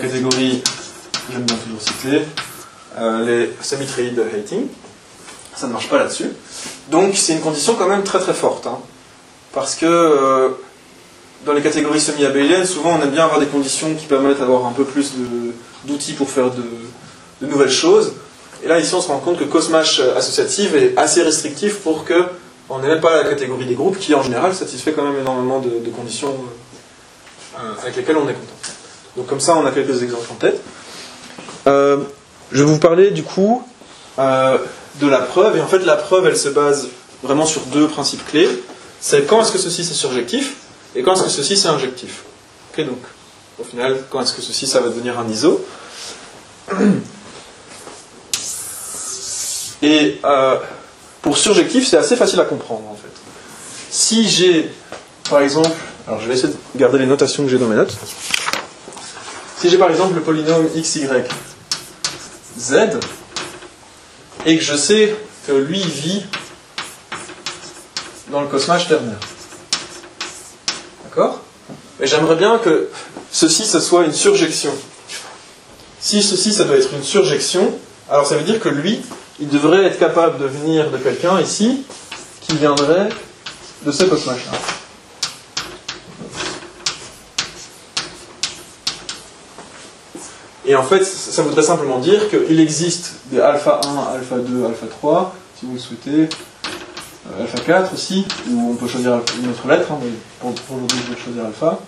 catégorie que j'aime bien toujours citer, les semi-trade hating. Ça ne marche pas là-dessus. Donc c'est une condition quand même très très forte. Hein, parce que dans les catégories semi-abéliennes, souvent on aime bien avoir des conditions qui permettent d'avoir un peu plus d'outils pour faire de nouvelles choses. Et là, ici, on se rend compte que cosmash associative est assez restrictif pour que on n'ait même pas la catégorie des groupes qui, en général, satisfait quand même énormément de conditions avec lesquelles on est content. Donc comme ça, on a quelques exemples en tête. Je vais vous parler, du coup, de la preuve. Et en fait, la preuve, elle se base vraiment sur 2 principes clés. C'est quand est-ce que ceci, c'est surjectif, et quand est-ce que ceci, c'est injectif. Ok, donc, au final, quand est-ce que ceci, ça va devenir un iso. Et pour surjectif, c'est assez facile à comprendre en fait. Si j'ai, par exemple, alors je vais essayer de garder les notations que j'ai dans mes notes. Si j'ai par exemple le polynôme x, y, z, et que je sais que lui vit dans le cosmash ternaire. D'accord? Mais j'aimerais bien que ceci, ce soit une surjection. Si ceci, ça doit être une surjection, alors ça veut dire que lui, il devrait être capable de venir de quelqu'un ici qui viendrait de ce cosmash-là. Et en fait, ça voudrait simplement dire qu'il existe des alpha 1, alpha 2, alpha 3, si vous le souhaitez, alpha 4 aussi, où on peut choisir une autre lettre, hein, mais pour aujourd'hui je vais choisir alpha.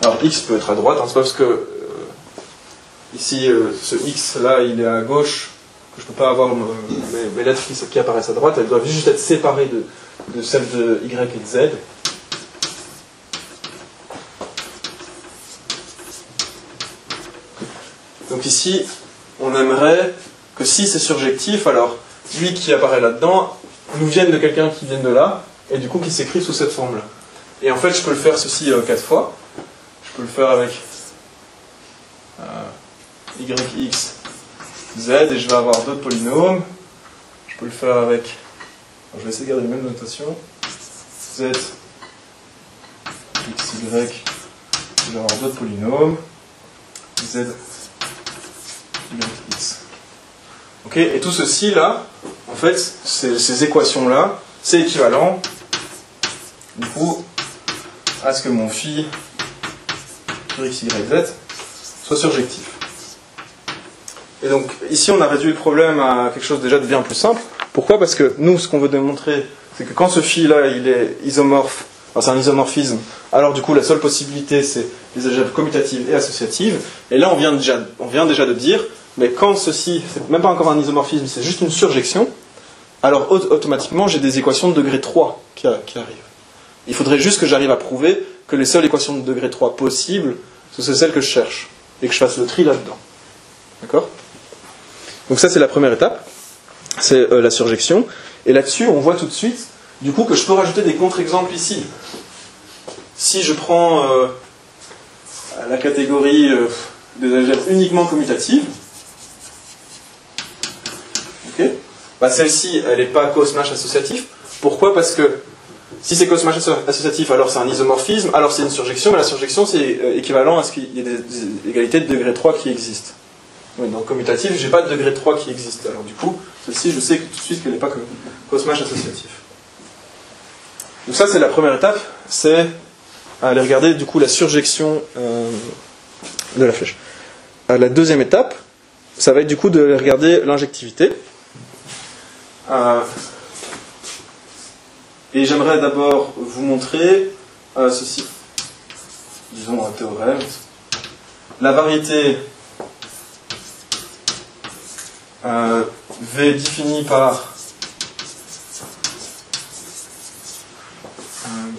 Alors x peut être à droite, hein, c'est pas parce que ici ce x là il est à gauche que je peux pas avoir mes lettres qui apparaissent à droite, elles doivent juste être séparées de celles de y et de z. Donc ici on aimerait que si c'est surjectif, alors lui qui apparaît là-dedans nous vienne de quelqu'un qui vient de là, et du coup qui s'écrit sous cette forme là. Et en fait je peux le faire ceci 4 fois. Je peux le faire avec yx, z, et je vais avoir d'autres polynômes. Je peux le faire avec, alors je vais essayer de garder la même notation, z, x, y, je vais avoir d'autres polynômes, z, y, x. Ok, et tout ceci là, en fait, ces équations là, c'est équivalent, du coup, à ce que mon phi x, y, z soit surjectif. Et donc ici on a réduit le problème à quelque chose déjà de bien plus simple. Pourquoi? Parce que nous, ce qu'on veut démontrer, c'est que quand ce phi-là, il est isomorphe, enfin, c'est un isomorphisme, alors du coup la seule possibilité c'est les algèbres commutatives et associatives. Et là on vient déjà de dire, mais quand ceci, c'est même pas encore un isomorphisme, c'est juste une surjection, alors automatiquement j'ai des équations de degré 3 qui arrivent. Il faudrait juste que j'arrive à prouver que les seules équations de degré 3 possibles, c'est celles que je cherche, et que je fasse le tri là-dedans. D'accord? Donc ça c'est la première étape, c'est la surjection. Et là-dessus on voit tout de suite du coup que je peux rajouter des contre-exemples ici. Si je prends la catégorie des algèbres uniquement commutatives, okay, bah celle-ci elle n'est pas cos-mash associatif. Pourquoi? Parce que si c'est cos-mash associatif, alors c'est un isomorphisme, alors c'est une surjection, mais la surjection c'est équivalent à ce qu'il y ait des égalités de degré 3 qui existent. Oui, dans commutatif, j'ai pas de degré 3 qui existe. Alors du coup, celle-ci, je sais tout de suite qu'elle n'est pas cos-mash associatif. Donc ça, c'est la première étape, c'est aller regarder du coup la surjection de la flèche. La deuxième étape, ça va être du coup de regarder l'injectivité. Et j'aimerais d'abord vous montrer ceci. Disons un théorème. La variété V définie par...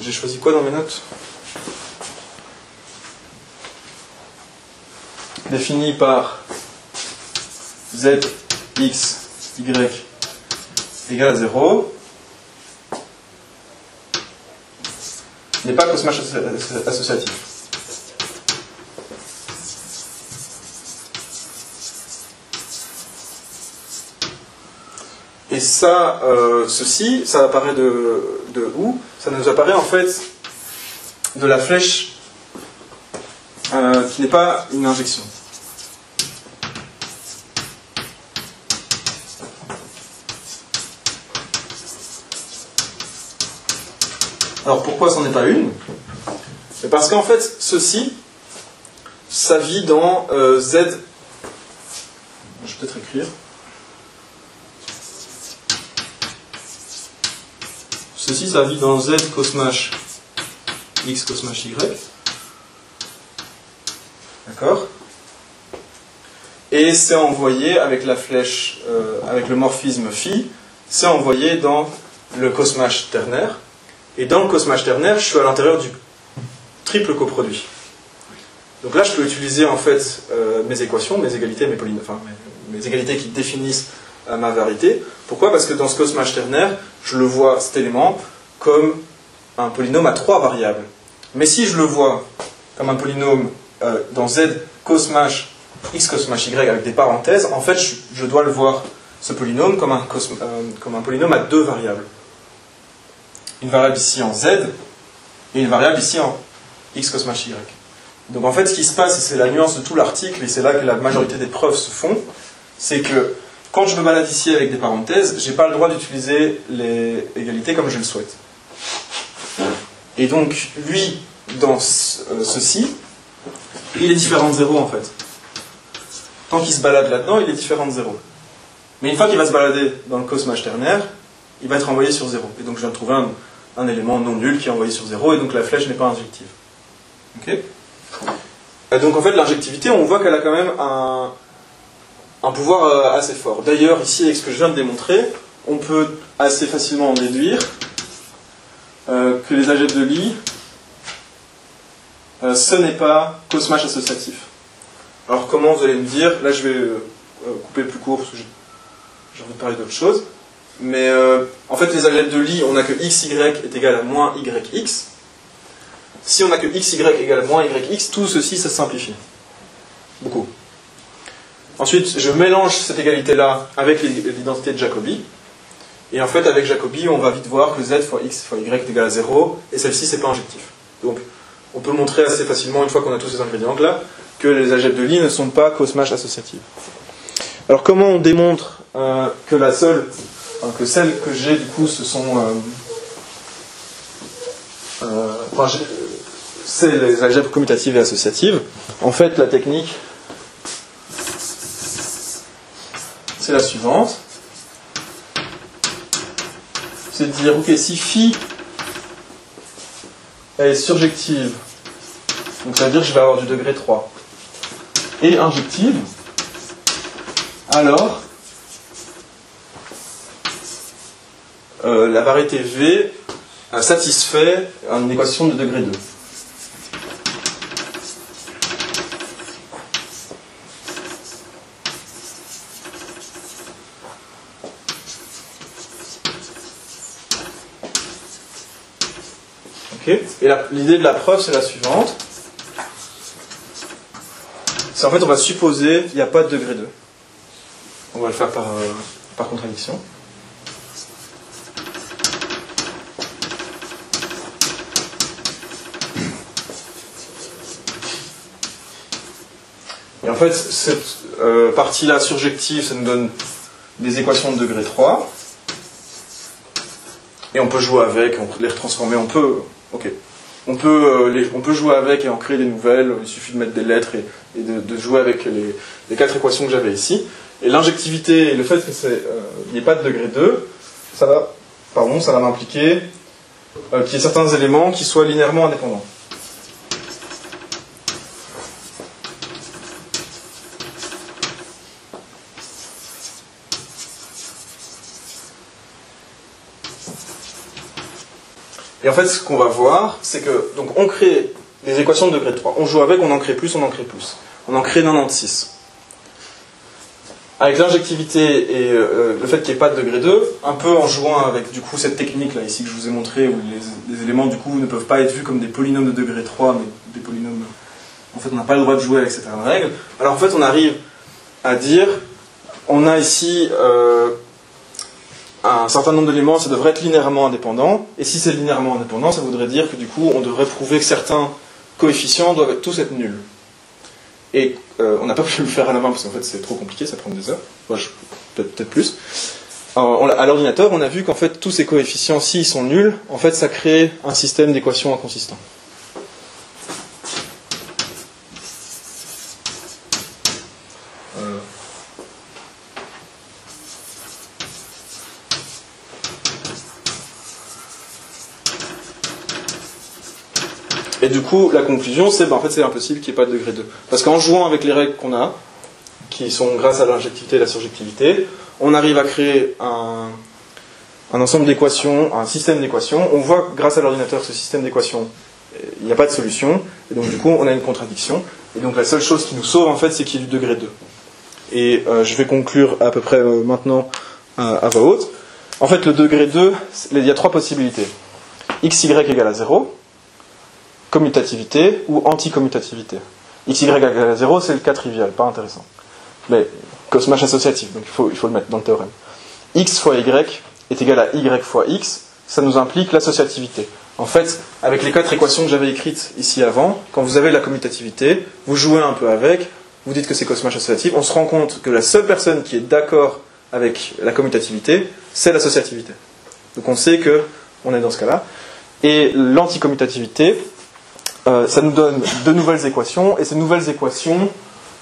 j'ai choisi quoi dans mes notes? Définie par Z, X, Y égale à 0 n'est pas cos-mash associatif. Et ça, ceci, ça apparaît de où? Ça nous apparaît en fait de la flèche qui n'est pas une injection. Alors pourquoi c'en est pas une? Parce qu'en fait, ceci, ça vit dans Z. Je vais peut-être écrire. Ceci, ça vit dans Z cos-mash X cos-mash Y. D'accord? Et c'est envoyé avec la flèche, avec le morphisme phi, c'est envoyé dans le cos-mash ternaire. Et dans le cos-mash ternaire, je suis à l'intérieur du triple coproduit. Donc là, je peux utiliser en fait mes équations, mes égalités, mes égalités qui définissent ma variété. Pourquoi? Parce que dans ce cos-mash ternaire, je le vois, cet élément, comme un polynôme à 3 variables. Mais si je le vois comme un polynôme dans Z cos-mash X cos-mash Y avec des parenthèses, en fait, je dois le voir, ce polynôme, comme un polynôme à 2 variables. Une variable ici en Z et une variable ici en X cos-mash Y. Donc en fait, ce qui se passe, et c'est la nuance de tout l'article, et c'est là que la majorité des preuves se font, c'est que quand je me balade ici avec des parenthèses, j'ai pas le droit d'utiliser les égalités comme je le souhaite. Et donc, lui, dans ceci, il est différent de 0 en fait. Tant qu'il se balade là-dedans, il est différent de 0. Mais une fois qu'il va se balader dans le cos-mash ternaire, il va être envoyé sur 0. Et donc je viens de trouver un élément non nul qui est envoyé sur 0, et donc la flèche n'est pas injective. Ok? Et donc en fait, l'injectivité, on voit qu'elle a quand même un pouvoir assez fort. D'ailleurs, ici, avec ce que je viens de démontrer, on peut assez facilement en déduire que les algèbres de Lie, ce n'est pas cos-mash associatif. Alors comment, vous allez me dire, là je vais couper plus court parce que j'ai envie de parler d'autre chose, mais en fait les algèbres de Lie, on a que xy est égal à moins yx. Si on a que xy égale à moins yx, tout ceci, ça se simplifie. Beaucoup. Ensuite, je mélange cette égalité-là avec l'identité de Jacobi. Et en fait, avec Jacobi, on va vite voir que z fois x fois y est égal à 0, et celle-ci, c'est pas injectif. Donc, on peut montrer assez facilement, une fois qu'on a tous ces ingrédients-là, que les algèbres de Lie ne sont pas cos-mash associatives. Alors, comment on démontre que la seule, que celles que j'ai, du coup, ce sont... c'est les algèbres commutatives et associatives. En fait, la technique c'est la suivante. C'est de dire, ok, si phi elle est surjective, donc ça veut dire que je vais avoir du degré 3, et injective, alors la variété V satisfait une équation de degré 2. Okay. Et l'idée de la preuve, c'est la suivante. C'est en fait, on va supposer qu'il n'y a pas de degré 2. On va le faire par contradiction. Et en fait, cette partie-là surjective, ça nous donne des équations de degré 3. Et on peut jouer avec, on peut les retransformer, on peut jouer avec et en créer des nouvelles. Il suffit de mettre des lettres et de jouer avec les 4 équations que j'avais ici. Et l'injectivité et le fait qu'il n'y ait pas de degré 2, ça va m'impliquer qu'il y ait certains éléments qui soient linéairement indépendants. Et en fait, ce qu'on va voir, c'est que donc on crée des équations de degré 3. On joue avec, on en crée plus, on en crée plus. On en crée 96. Avec l'injectivité et le fait qu'il n'y ait pas de degré 2, un peu en jouant avec du coup cette technique là ici que je vous ai montré, où les éléments du coup ne peuvent pas être vus comme des polynômes de degré 3, mais des polynômes... En fait, on n'a pas le droit de jouer avec certaines règles. Alors en fait, on arrive à dire, on a ici... un certain nombre d'éléments, ça devrait être linéairement indépendant, et si c'est linéairement indépendant, ça voudrait dire que du coup, on devrait prouver que certains coefficients doivent tous être nuls. Et on n'a pas pu le faire à la main, parce qu'en fait c'est trop compliqué, ça prend des heures, peut-être plus. À l'ordinateur, on a vu qu'en fait, tous ces coefficients, s'ils sont nuls, en fait, ça crée un système d'équations inconsistant. Et du coup, la conclusion, c'est en fait, c'est impossible qu'il n'y ait pas de degré 2. Parce qu'en jouant avec les règles qu'on a, qui sont grâce à l'injectivité et la surjectivité, on arrive à créer un ensemble d'équations, un système d'équations. On voit grâce à l'ordinateur que ce système d'équations, il n'y a pas de solution. Et donc du coup, on a une contradiction. Et donc la seule chose qui nous sauve, en fait, c'est qu'il y ait du degré 2. Et je vais conclure à peu près maintenant à voix haute. En fait, le degré 2, il y a 3 possibilités. XY égale à 0. Commutativité ou anti-commutativité. XY égale à 0, c'est le cas trivial, pas intéressant. Mais cosmage associatif, donc il faut le mettre dans le théorème. X fois Y est égal à Y fois X, ça nous implique l'associativité. En fait, avec les 4 équations que j'avais écrites ici avant, quand vous avez la commutativité, vous jouez un peu avec, vous dites que c'est cosmage associatif, on se rend compte que la seule personne qui est d'accord avec la commutativité, c'est l'associativité. Donc on sait qu'on est dans ce cas-là. Et l'anticommutativité, ça nous donne de nouvelles équations, et ces nouvelles équations,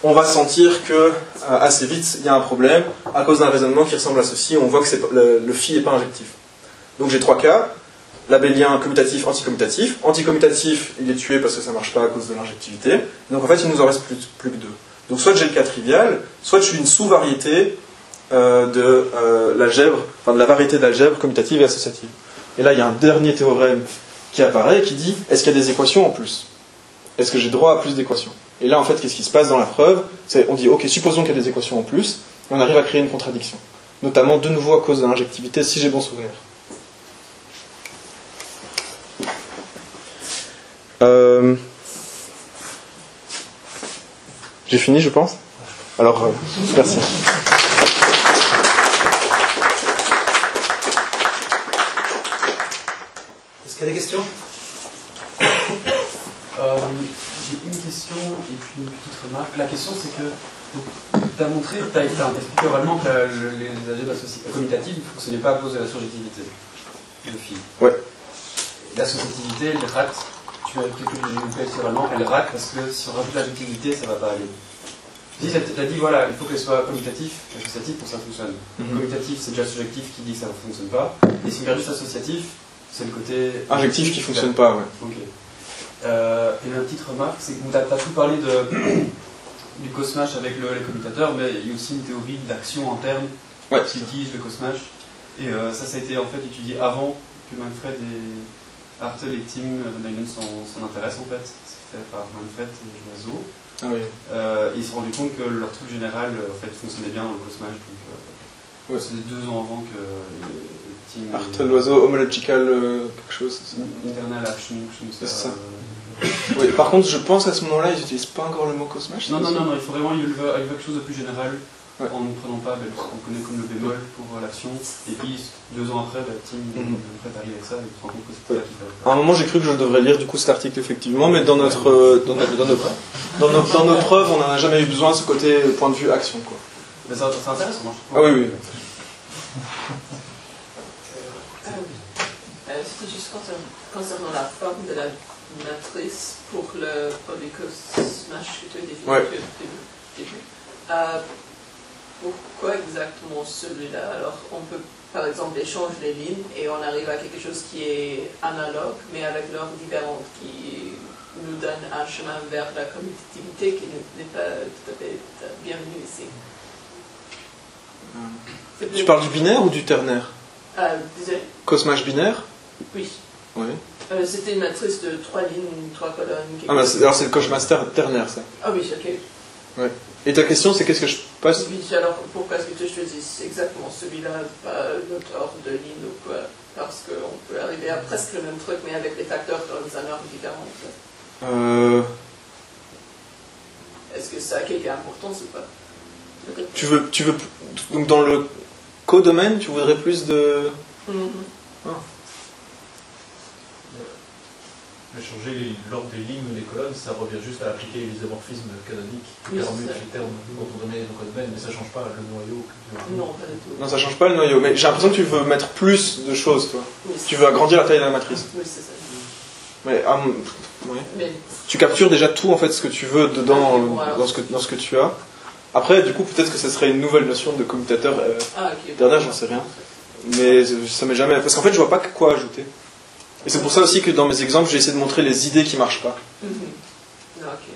on va sentir que assez vite, il y a un problème, à cause d'un raisonnement qui ressemble à ceci, on voit que le phi n'est pas injectif. Donc j'ai 3 cas, labellien, commutatif, anticommutatif. Anticommutatif, il est tué parce que ça ne marche pas à cause de l'injectivité, donc en fait il nous en reste plus que 2. Donc soit j'ai le cas trivial, soit je suis une sous-variété de l'algèbre, enfin de la variété d'algèbre commutative et associative. Et là il y a un dernier théorème qui apparaît et qui dit, est-ce qu'il y a des équations en plus? Est-ce que j'ai droit à plus d'équations? Et là, en fait, qu'est-ce qui se passe dans la preuve? On dit, ok, supposons qu'il y a des équations en plus, et on arrive à créer une contradiction. Notamment, de nouveau, à cause de l'injectivité, si j'ai bon souvenir. J'ai fini, je pense. Alors, merci.
Est-ce qu'il y a des questions?
J'ai une question et puis une petite remarque. La question, c'est que tu as montré, tu as expliqué oralement que les algèbres commutatives ne fonctionnaient pas à cause de la surjectivité de phi.
Ouais.
L'associativité, elle rate. Tu as expliqué oralement, elle rate parce que si on rajoute la surjectivité, ça ne va pas aller. Si, tu as dit, voilà, il faut qu'elle soit commutatif, associatif pour que ça fonctionne. Commutatif, c'est déjà subjectif qui dit que ça ne fonctionne pas. Et si on regarde juste associatif, c'est le côté...
Injectif qui ne fonctionne pas, ouais.
Ok. Et la petite remarque, c'est que tu as tout parlé du cosmash avec les commutateurs, mais il y a aussi une théorie d'action interne qui utilise le cosmash. Et ça a été en fait étudié avant que Manfred et Hartel et Tim Dylan s'en intéressent en fait. C'est fait par Manfred et Loiseau.
Ah oui.
Ils se sont rendus compte que leur truc général en fait, fonctionnait bien dans le cosmash. Donc, c'était 2 ans avant que Tim.
Hartel, Loiseau, homological quelque chose.
Internal action,
c'est ça. Oui, par contre, je pense à ce moment-là, ils n'utilisent pas encore le mot cosmash.
Non, il faut vraiment élever quelque chose de plus général. En ne prenant pas ce qu'on connaît comme le bémol pour l'action, et puis 2 ans après, Tim arrive avec ça et tu te rends compte que c'est ça qu'il fait.
À un moment, j'ai cru que je devrais lire du coup cet article effectivement, mais dans nos preuves, on n'en a jamais eu besoin, ce côté point de vue action, quoi.
Mais c'est intéressant, moi.
Ah oui, oui.
C'était juste concernant la forme de la matrice pour le produit cosmash que tu as défini au début. Pourquoi exactement celui-là? Alors, on peut par exemple échanger les lignes et on arrive à quelque chose qui est analogue, mais avec l'ordre différent, qui nous donne un chemin vers la commutativité qui n'est pas tout à fait bienvenue ici.
Tu parles du binaire ou du ternaire?
Désolé.
Cosmash binaire?
Oui.
Oui.
C'était une matrice de 3 lignes, 3 colonnes.
Alors c'est le cosmash ternaire, ça.
Ah oui, ok.
Ouais. Et ta question, c'est qu'est-ce que je passe?
Oui, alors pourquoi est-ce que tu choisis exactement celui-là, pas l'autre ordre de ligne ou quoi? Parce qu'on peut arriver à presque le même truc, mais avec des facteurs dans un ordre différent. Est-ce que ça a quelque importance ou pas?
Tu veux donc dans le codomaine, tu voudrais plus de...
Changer l'ordre des lignes ou des colonnes, ça revient juste à appliquer l'isomorphisme canonique qui permet les termes dont on donnait le code main, mais ça ne change pas le noyau.
Non, pas du tout.
Non, ça change pas le noyau, mais j'ai l'impression que tu veux mettre plus de choses, toi.
Oui,
tu veux agrandir la taille de la matrice.
Oui, c'est ça.
Mais, ouais.
Mais
tu captures déjà tout, en fait, ce que tu veux dedans, dans ce que tu as. Après, du coup, peut-être que ce serait une nouvelle notion de commutateur. Dernière, j'en sais rien. Mais ça m'est jamais... Parce qu'en fait, je vois pas quoi ajouter. Et c'est pour ça aussi que dans mes exemples, j'ai essayé de montrer les idées qui marchent pas.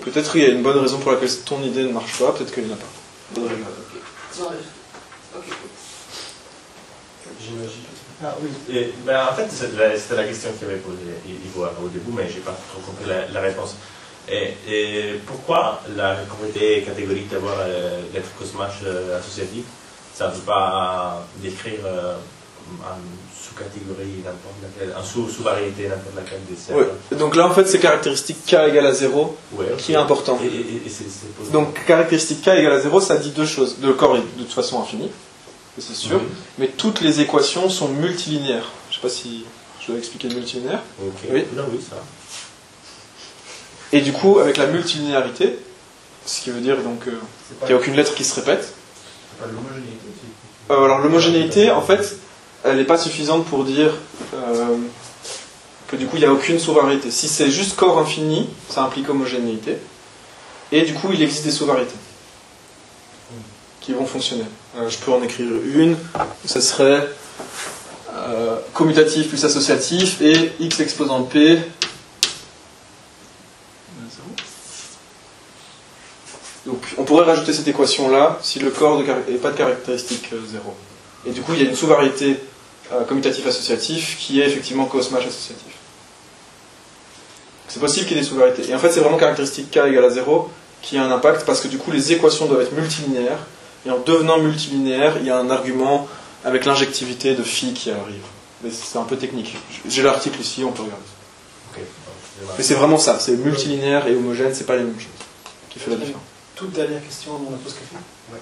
Peut-être qu'il y a une bonne raison pour laquelle ton idée ne marche pas, peut-être qu'il n'y en a pas.
J'imagine.
Ah oui.
Et, ben, en fait, c'était la question qu'il avait posée Ivo au début, mais je n'ai pas trop compris la réponse. Et pourquoi la propriété catégorique d'avoir l'être cosmash associatif, ça ne veut pas décrire une sous-catégorie n'importe laquelle, une sous-variété n'importe laquelle des cercles?
Oui. Donc là, en fait, c'est caractéristique K égale à 0 qui est important. Donc, caractéristique K égale à 0, ça dit deux choses. Le corps est de toute façon infini, c'est sûr, mais toutes les équations sont multilinéaires. Je ne sais pas si je dois expliquer le multilinéaire.
Oui, ça.
Et du coup, avec la multilinéarité, ce qui veut dire donc qu'il n'y a aucune lettre qui se répète.
C'est pas l'homogénéité aussi.
Alors l'homogénéité, en fait, elle n'est pas suffisante pour dire que du coup il n'y a aucune sous-variété. Si c'est juste corps infini, ça implique homogénéité. Et du coup, il existe des sous-variétés qui vont fonctionner. Je peux en écrire une. Ça serait commutatif plus associatif et x exposant p. Donc on pourrait rajouter cette équation-là si le corps n'est pas de caractéristique 0. Et du coup, il y a une sous-variété commutatif-associatif qui est effectivement cosmash associatif. C'est possible qu'il y ait des sous-variétés. Et en fait, c'est vraiment caractéristique k égale à 0 qui a un impact parce que du coup, les équations doivent être multilinéaires. Et en devenant multilinéaires, il y a un argument avec l'injectivité de phi qui arrive. Mais c'est un peu technique. J'ai l'article ici, on peut regarder.
Okay.
Mais c'est vraiment ça. C'est multilinéaire et homogène, c'est pas les mêmes choses qui fait la différence.
Toute dernière question avant la pause café.
Ouais.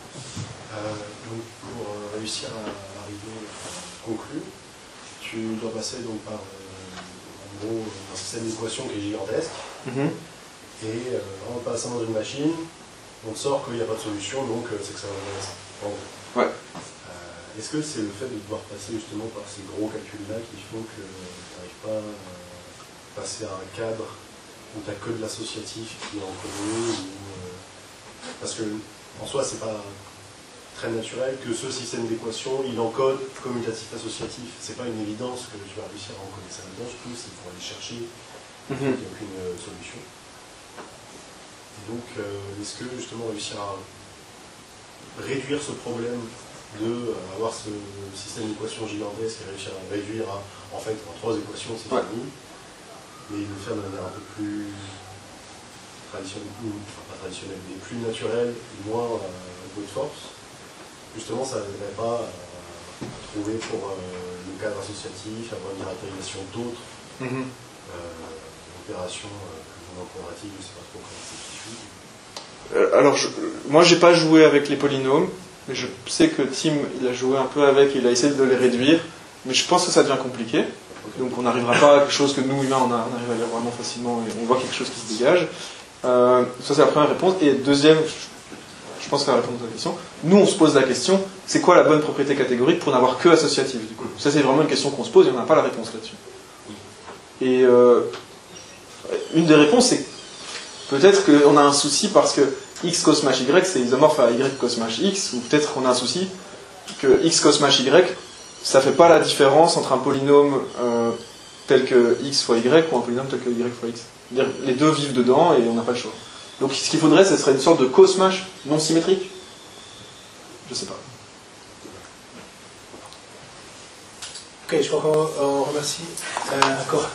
Donc pour réussir à arriver à conclure, tu dois passer donc par en gros un système d'équations qui est gigantesque. Et en passant dans une machine, on te sort qu'il n'y a pas de solution, donc c'est que ça va donner ça. En gros.
Ouais.
Est-ce que c'est le fait de devoir passer justement par ces gros calculs-là qui font que tu n'arrives pas à passer à un cadre où tu n'as que de l'associatif qui est en commun parce que en soi, c'est pas très naturel que ce système d'équations, il encode commutatif associatif. C'est pas une évidence que tu vas réussir à encoder ça là-dedans, surtout s'il faut aller chercher, il n'y a aucune solution. Et donc, est-ce que justement réussir à réduire ce problème de avoir ce système d'équations gigantesque et réussir à le réduire à, en fait, en 3 équations, c'est fini, mais le faire de manière un peu plus traditionnelle, enfin pas traditionnelle, mais plus naturelle, moins peu de force, justement ça n'aiderait pas à trouver pour le cadre associatif, avoir une caractérisation d'autres opérations non quadratiques, je ne sais pas trop comment c'est fichu.
Alors, moi j'ai pas joué avec les polynômes, mais je sais que Tim il a joué un peu avec, il a essayé de les réduire, mais je pense que ça devient compliqué. Donc on n'arrivera pas à quelque chose que nous humains on arrive à lire vraiment facilement et on voit quelque chose qui se dégage. Ça c'est la première réponse. Et deuxième, je pense que ça va répondre à ta question. Nous on se pose la question, c'est quoi la bonne propriété catégorique pour n'avoir que associatif du coup. Ça c'est vraiment une question qu'on se pose et on n'a pas la réponse là-dessus. Et une des réponses c'est peut-être qu'on a un souci parce que x cos y c'est isomorphe à y cos x, ou peut-être qu'on a un souci que x cos y ça fait pas la différence entre un polynôme tel que x fois y ou un polynôme tel que y fois x. C'est-à-dire, les deux vivent dedans et on n'a pas le choix. Donc ce qu'il faudrait, ce serait une sorte de cos non symétrique. Je sais pas.
Ok, je crois qu'on remercie encore.